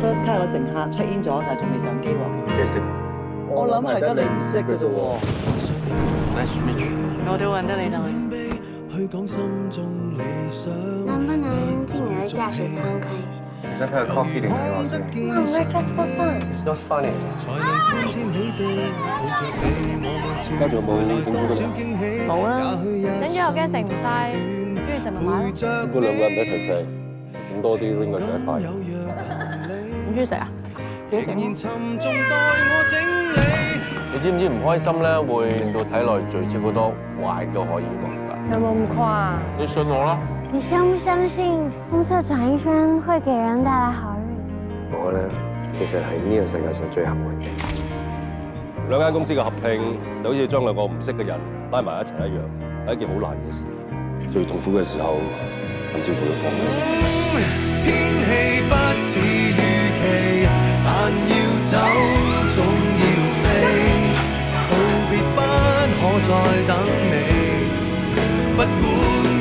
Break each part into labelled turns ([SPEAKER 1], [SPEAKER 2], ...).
[SPEAKER 1] First Class 嘅乘客 check in 咗，但係仲未上機喎。
[SPEAKER 2] 你識？
[SPEAKER 1] 我諗係得你唔識嘅啫喎。
[SPEAKER 2] Nice to meet you。
[SPEAKER 3] 我都揾得你耐。
[SPEAKER 4] 能不能進你的駕駛艙看一下？
[SPEAKER 2] 你想睇個 copy 定睇我先
[SPEAKER 4] We're just for fun。
[SPEAKER 2] ？It's not funny。而家仲有冇整朱古力？
[SPEAKER 3] 冇啦，整咗又驚食唔晒，中意食咪買咯。
[SPEAKER 2] 一般兩個人一齊食，整多啲都應該食得晒。
[SPEAKER 3] 唔中意食啊？自己整。
[SPEAKER 2] 你知唔知唔開心咧會令到體內聚集好多壞嘅荷爾蒙㗎？
[SPEAKER 3] 有冇咁誇啊？
[SPEAKER 2] 你信我啦。
[SPEAKER 4] 你相不相信公廁轉一圈會給人帶來好運？
[SPEAKER 2] 我咧其實係呢個世界上最幸運嘅。兩間公司嘅合併就好似將兩個唔識嘅人拉埋一齊一樣，係一件好難嘅事。最痛苦嘅時候，甚至乎要放棄。
[SPEAKER 5] 天氣不似預期，但要走總要飛，道別不可再等你，不管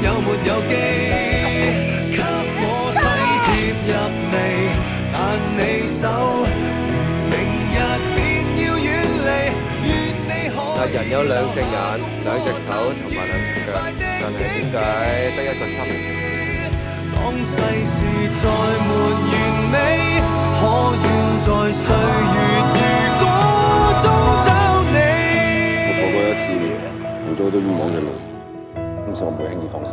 [SPEAKER 5] 有沒有機，給我體貼入微，但你手如明日便要遠離，願你可以。
[SPEAKER 2] 人有兩隻眼、兩隻手同埋兩隻腳，但係點解得一個心？
[SPEAKER 5] 當世事再沒完美，可願在歲月如歌中找你。
[SPEAKER 2] 我錯過一次，冇咗好多冤枉嘅路，今次我唔會輕易放手。